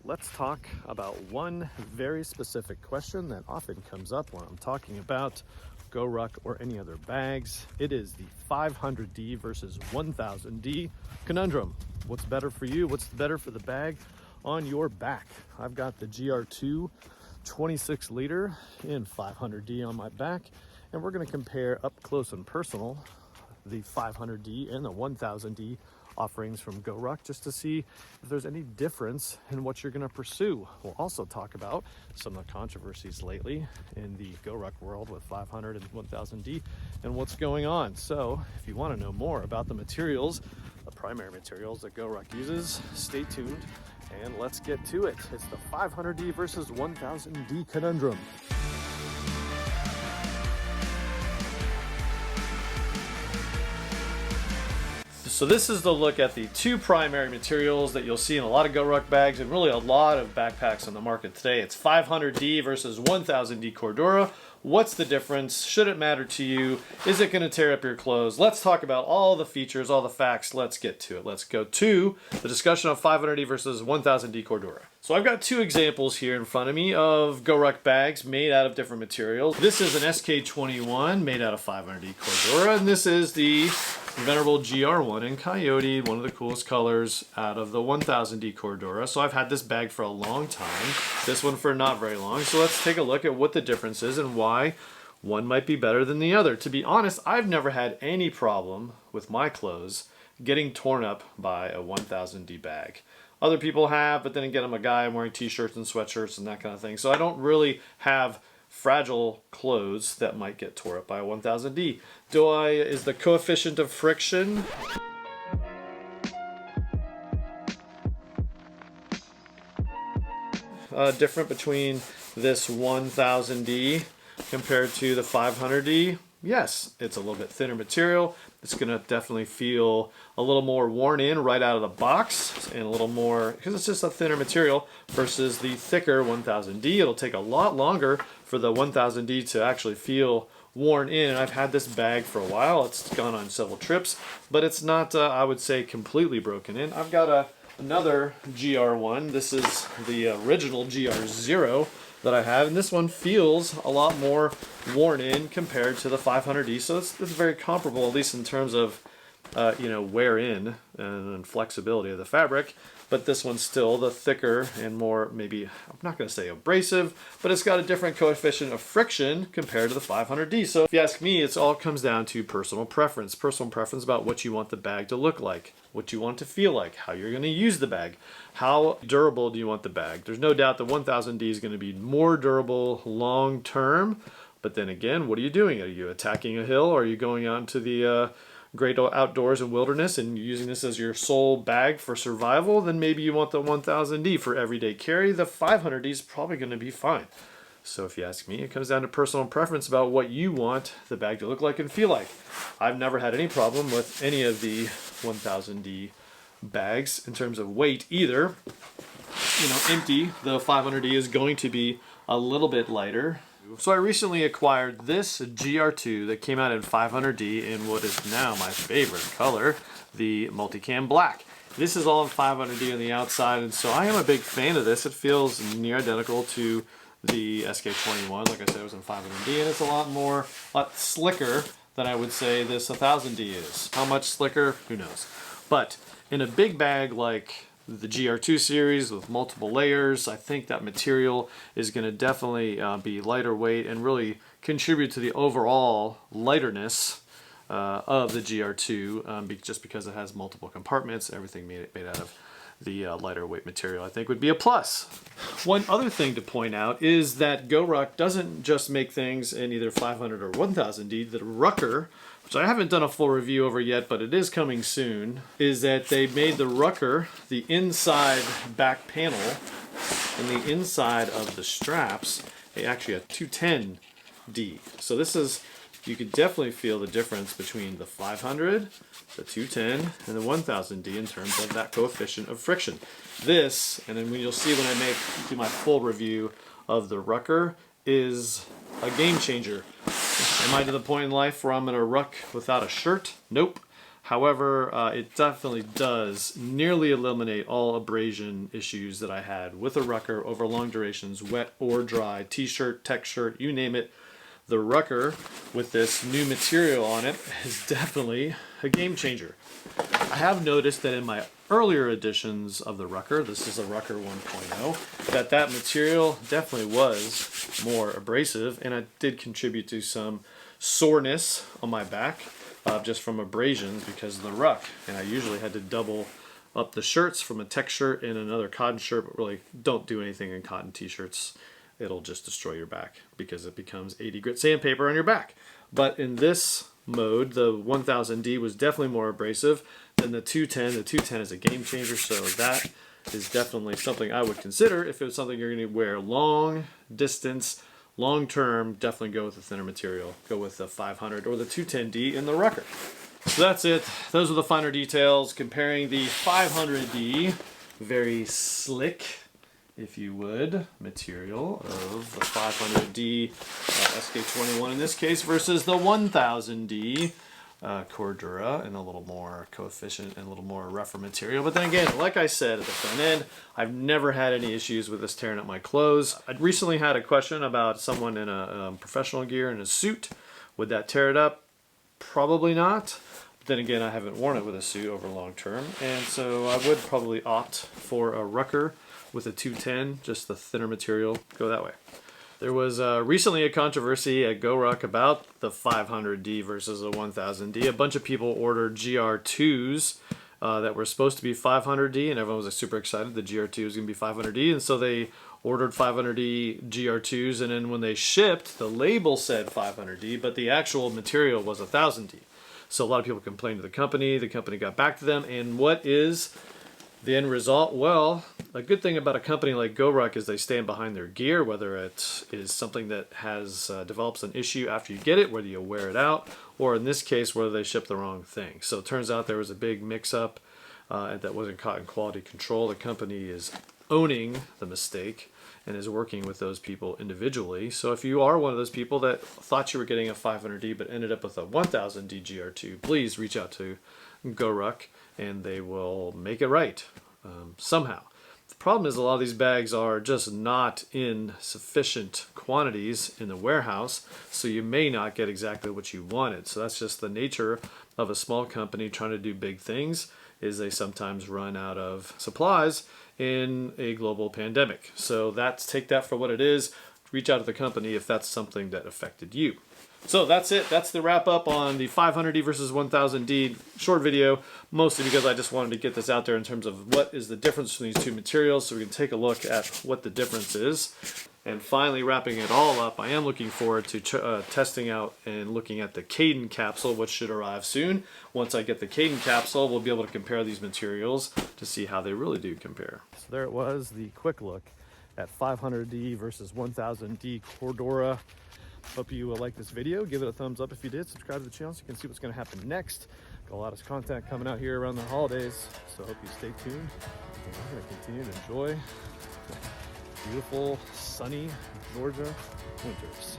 let's talk about one very specific question that often comes up when I'm talking about GoRuck or any other bags. It is the 500D versus 1000D conundrum. What's better for you? What's better for the bag on your back? I've got the GR2 26 liter in 500D on my back, and we're going to compare up close and personal the 500D and the 1000D offerings from GoRuck just to see if there's any difference in what you're going to pursue. We'll also talk about some of the controversies lately in the GoRuck world with 500 and 1000D and what's going on. So if you want to know more about the materials, the primary materials that GoRuck uses, stay tuned and let's get to it. It's the 500D versus 1000D conundrum. So this is the look at the two primary materials that you'll see in a lot of GoRuck bags and really a lot of backpacks on the market today. It's 500D versus 1000D Cordura. What's the difference? Should it matter to you? Is it going to tear up your clothes? Let's talk about all the features, all the facts. Let's get to it. Let's go to the discussion of 500D versus 1000D Cordura. So I've got two examples here in front of me of GoRuck bags made out of different materials. This is an SK21 made out of 500D Cordura, and this is the venerable GR1 in Coyote, one of the coolest colors out of the 1000D Cordura. So I've had this bag for a long time, this one for not very long. So let's take a look at what the difference is and why one might be better than the other. To be honest, I've never had any problem with my clothes getting torn up by a 1000D bag. Other people have, but then again, I'm a guy, I'm wearing t-shirts and sweatshirts and that kind of thing. So I don't really have fragile clothes that might get tore up by a 1000D. Is the coefficient of friction different between this 1000D compared to the 500D? Yes, it's a little bit thinner material. It's going to definitely feel a little more worn in right out of the box and a little more, because it's just a thinner material versus the thicker 1000D. It'll take a lot longer for the 1000D to actually feel worn in. And I've had this bag for a while. It's gone on several trips, but it's not, I would say, completely broken in. I've got another GR1. This is the original GR0 that I have, and this one feels a lot more worn in compared to the 500D, so it's very comparable, at least in terms of wear in and flexibility of the fabric. But this one's still the thicker and more, maybe, I'm not going to say abrasive, but it's got a different coefficient of friction compared to the 500D. So if you ask me, it all comes down to personal preference. Personal preference about what you want the bag to look like, what you want it to feel like, how you're going to use the bag, how durable do you want the bag. There's no doubt the 1000D is going to be more durable long term, but then again, what are you doing? Are you attacking a hill? Or are you going out into the great outdoors and wilderness and using this as your sole bag for survival? Then maybe you want the 1000D for everyday carry. The 500D is probably going to be fine. So if you ask me, it comes down to personal preference about what you want the bag to look like and feel like. I've never had any problem with any of the 1000D bags in terms of weight either. Empty, the 500D is going to be a little bit lighter. So I recently acquired this GR2 that came out in 500D in what is now my favorite color, the multicam black. This is all in 500D on the outside, and so I am a big fan of this. It feels near identical to the SK21. Like I said, it was in 500D, and it's a lot slicker than I would say this 1000D is. How much slicker? Who knows? But in a big bag like the GR2 series with multiple layers, I think that material is going to definitely be lighter weight and really contribute to the overall lighterness of the GR2 just because it has multiple compartments, everything made out of the lighter weight material, I think would be a plus. One other thing to point out is that GoRuck doesn't just make things in either 500 or 1000D. The Rucker, which I haven't done a full review over yet, but it is coming soon, is that they made the Rucker, the inside back panel, and the inside of the straps, actually a 210D. So this is, you could definitely feel the difference between the 500, the 210, and the 1000D in terms of that coefficient of friction. This, and then you'll see when I do my full review of the Rucker, is a game changer. Am I to the point in life where I'm going to ruck without a shirt? Nope. However, it definitely does nearly eliminate all abrasion issues that I had with a Rucker over long durations, wet or dry, t-shirt, tech shirt, you name it. The Rucker with this new material on it is definitely a game changer. I have noticed that in my earlier editions of the Rucker, this is a Rucker 1.0, that material definitely was more abrasive, and it did contribute to some soreness on my back just from abrasions because of the ruck. And I usually had to double up the shirts from a tech shirt and another cotton shirt, but really don't do anything in cotton t-shirts. It'll just destroy your back because it becomes 80 grit sandpaper on your back. But in this mode, the 1000D was definitely more abrasive than the 210. The 210 is a game changer, so that is definitely something I would consider if it was something you're going to wear long distance, long term. Definitely go with the thinner material. Go with the 500 or the 210D in the Rucker. So that's it. Those are the finer details comparing the 500D, very slick, if you would, material of the 500D SK21 in this case versus the 1000D Cordura, and a little more coefficient and a little more rougher material. But then again, like I said at the front end, I've never had any issues with this tearing up my clothes. I recently had a question about someone in a professional gear in a suit. Would that tear it up? Probably not. But then again, I haven't worn it with a suit over long term, and so I would probably opt for a Rucker with a 210, just the thinner material, go that way. There was recently a controversy at GoRuck about the 500D versus the 1000D. A bunch of people ordered GR2s that were supposed to be 500D, and everyone was super excited the GR2 was going to be 500D, and so they ordered 500D GR2s, and then when they shipped, the label said 500D, but the actual material was 1000D. So a lot of people complained to the company got back to them, and what is the end result? Well, a good thing about a company like GoRuck is they stand behind their gear, whether it is something that has develops an issue after you get it, whether you wear it out, or in this case, whether they ship the wrong thing. So it turns out there was a big mix-up that wasn't caught in quality control. The company is owning the mistake and is working with those people individually. So if you are one of those people that thought you were getting a 500D but ended up with a 1000D GR2, please reach out to GoRuck and they will make it right somehow. The problem is a lot of these bags are just not in sufficient quantities in the warehouse, so you may not get exactly what you wanted. So that's just the nature of a small company trying to do big things, is they sometimes run out of supplies in a global pandemic. So take that for what it is. Reach out to the company if that's something that affected you. So that's it. That's the wrap up on the 500D versus 1000D short video, mostly because I just wanted to get this out there in terms of what is the difference between these two materials so we can take a look at what the difference is. And finally, wrapping it all up, I am looking forward to testing out and looking at the Caden capsule, which should arrive soon. Once I get the Caden capsule, we'll be able to compare these materials to see how they really do compare. So there it was, the quick look at 500D versus 1000D Cordura. Hope you will like this video. Give it a thumbs up if you did. Subscribe to the channel so you can see what's going to happen next. Got a lot of content coming out here around the holidays, so hope you stay tuned. And we're going to continue to enjoy beautiful, sunny Georgia winters.